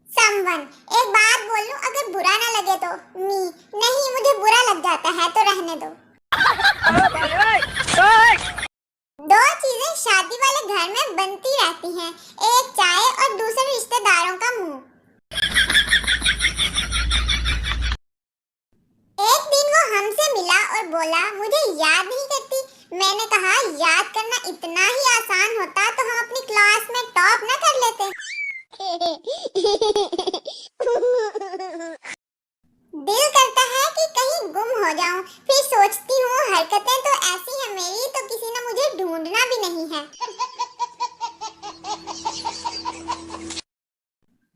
Someone. एक बात बोल लूं, अगर बुरा ना लगे तो मी नहीं, मुझे बुरा लग जाता है तो रहने दो। दो चीजें शादी वाले घर में बनती रहती हैं, एक चाय और दूसरे रिश्तेदारों का मुंह। एक दिन वो हमसे मिला और बोला मुझे याद नहीं करती। मैंने कहा याद करना इतना ही आसान होता तो हम अपनी क्लास में टॉप ना कर लेते। दिल करता है कि कहीं गुम हो जाऊं, फिर सोचती हूँ हरकतें तो ऐसी है मेरी तो किसी ने मुझे ढूंढना भी नहीं है।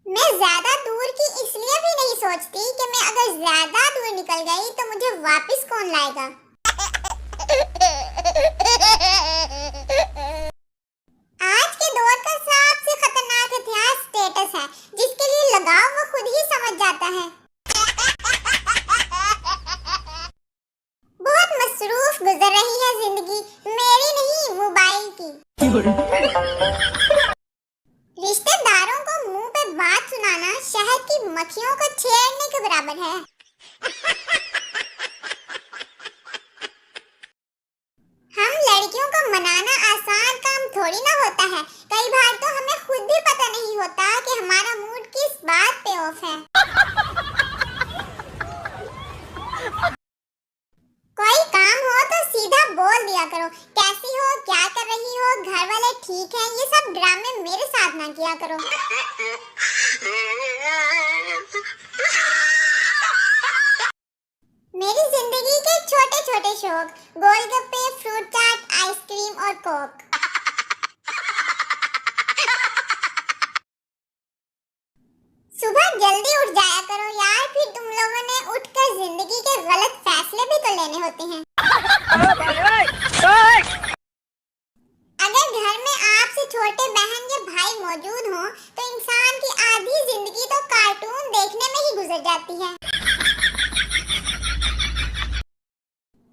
मैं ज्यादा दूर की इसलिए भी नहीं सोचती कि मैं अगर ज्यादा दूर निकल गई तो मुझे वापस कौन लाएगा। आज के दौर का सबसे खतरनाक हथियार स्टेटस है, जिसके लिए लगाव वो खुद ही समझ जाता है। बहुत मसरूफ गुजर रही है जिंदगी, मेरी नहीं मोबाइल की। रिश्तेदारों को मुंह पे बात सुनाना शहद की मक्खियों को छेड़ने के बराबर है। हम लड़कियों को मनाना आसान काम थोड़ी ना होता है, कई बार तो हमें खुद भी पता नहीं होता कि हमारा मूड किस बात पे ऑफ है। कोई काम हो तो सीधा बोल दिया करो, कैसी हो, क्या कर रही हो, घर वाले ठीक हैं, ये सब ड्रामे मेरे साथ ना किया करो। मेरी जिंदगी के छोटे छोटे शौक, गोलगप्पे, फ्रूट चाट, आइसक्रीम और कोक। सुबह जल्दी उठ जाया करो यार, फिर तुम लोगों ने उठकर जिंदगी के गलत फैसले भी तो लेने होते हैं। अगर घर में आपसे छोटे बहन या भाई मौजूद हो तो इंसान की आधी जिंदगी तो कार्टून देखने में ही गुजर जाती है।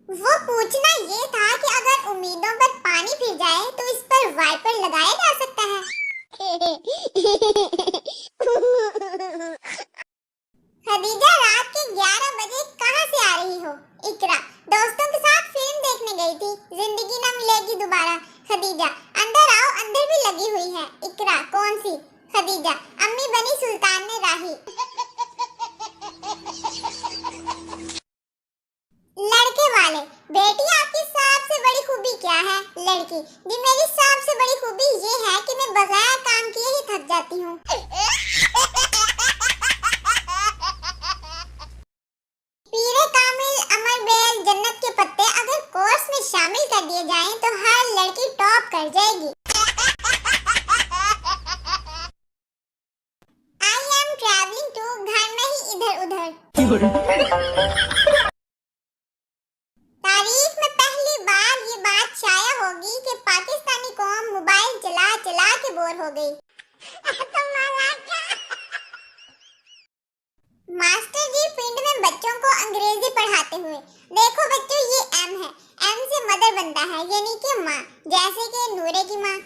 वो पूछना ये था कि अगर उम्मीदों पर पानी फिर जाए तो इस पर वाइपर लगाया जा सकता है। खदीजा रात के 11 बजे कहाँ से आ रही हो? इकरा दोस्तों के साथ फिल्म देखने गई थी, जिंदगी ना मिलेगी दोबारा। खदीजा अंदर आओ, अंदर भी लगी हुई है। इकरा कौन सी? खदीजा अम्मी बनी सुल्तान ने राही। लड़के वाले बेटी आपकी सबसे बड़ी खूबी क्या है? लड़की जी मेरी सबसे बड़ी खूबी ये है कि मैं बगैर काम किए ही थक जाती हूँ। पीरे कामिल, अमर बेल, जन्नत के पत्ते अगर कोर्स में शामिल कर दिए जाएं तो हर लड़की टॉप कर जाएगी। आई एम ट्रैवलिंग टू, घर में ही इधर उधर। तारीख में पहली बार ये बात शाया होगी कि पाकिस्तानी कौम मोबाइल चला चला के बोर हो गई। मास्टर जी पिंड में बच्चों को अंग्रेजी पढ़ाते हुए, देखो बच्चों ये एम है, एम से मदर बनता है यानी कि माँ, जैसे कि नूरे की माँ।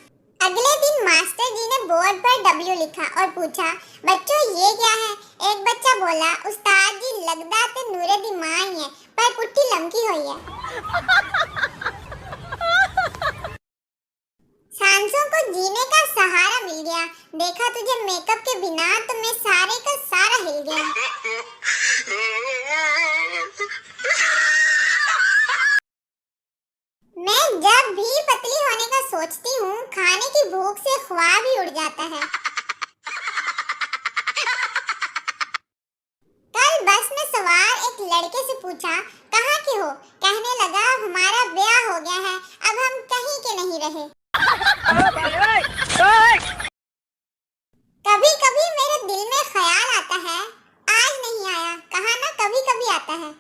अगले दिन मास्टर जी ने बोर्ड पर डब्ल्यू लिखा और पूछा बच्चों ये क्या है? एक बच्चा बोला उस्ताद जी लगदा ते नूरे दी माँ ही है पर पुट्ठी लमकी हुई है। सांसों को जीने का सहारा मिल गया, देखा तुझे मेकअप के बिना तो मैं सारे का सारा हिल गया। मैं जब भी पतली होने का सोचती हूँ खाने की भूख से ख्वाब ही उड़ जाता है। कल बस में सवार एक लड़के से पूछा कहाँ के हो? कहने लगा हमारा ब्याह हो गया है, अब हम कहीं के नहीं रहे। कभी कभी मेरे दिल में ख्याल आता है, आज नहीं आया, कहा ना कभी कभी आता है।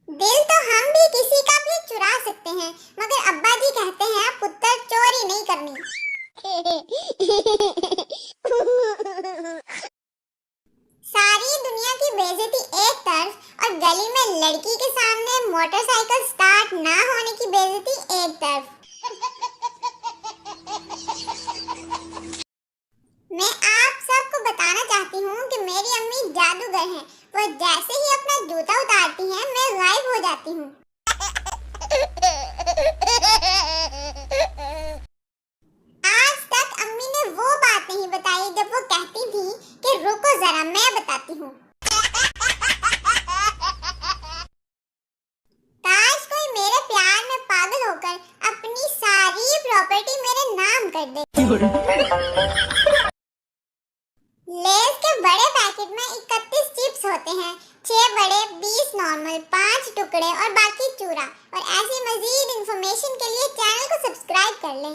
दिल तो हम भी किसी का भी चुरा सकते हैं, मगर अब्बा जी कहते हैं पुत्र चोरी नहीं करनी। सारी दुनिया की बेइज्जती एक तरफ और गली में लड़की के सामने मोटरसाइकिल स्टार्ट ना होने की बेइज्जती एक तरफ। जादूगर हैं। वो जैसे ही अपना जूता उतारती हैं, मैं गायब हो जाती हूँ। आज तक अम्मी ने वो बात नहीं बताई जब वो कहती थी कि रुको जरा मैं बताती हूँ। काश कोई मेरे प्यार में पागल होकर अपनी सारी प्रॉपर्टी मेरे नाम कर दे। लेज के बड़े पैकेट में 31 चिप्स होते हैं, 6 बड़े, 20 नॉर्मल, 5 टुकड़े और बाकी चूरा। और ऐसी मजीद इंफॉर्मेशन के लिए चैनल को सब्सक्राइब कर लें।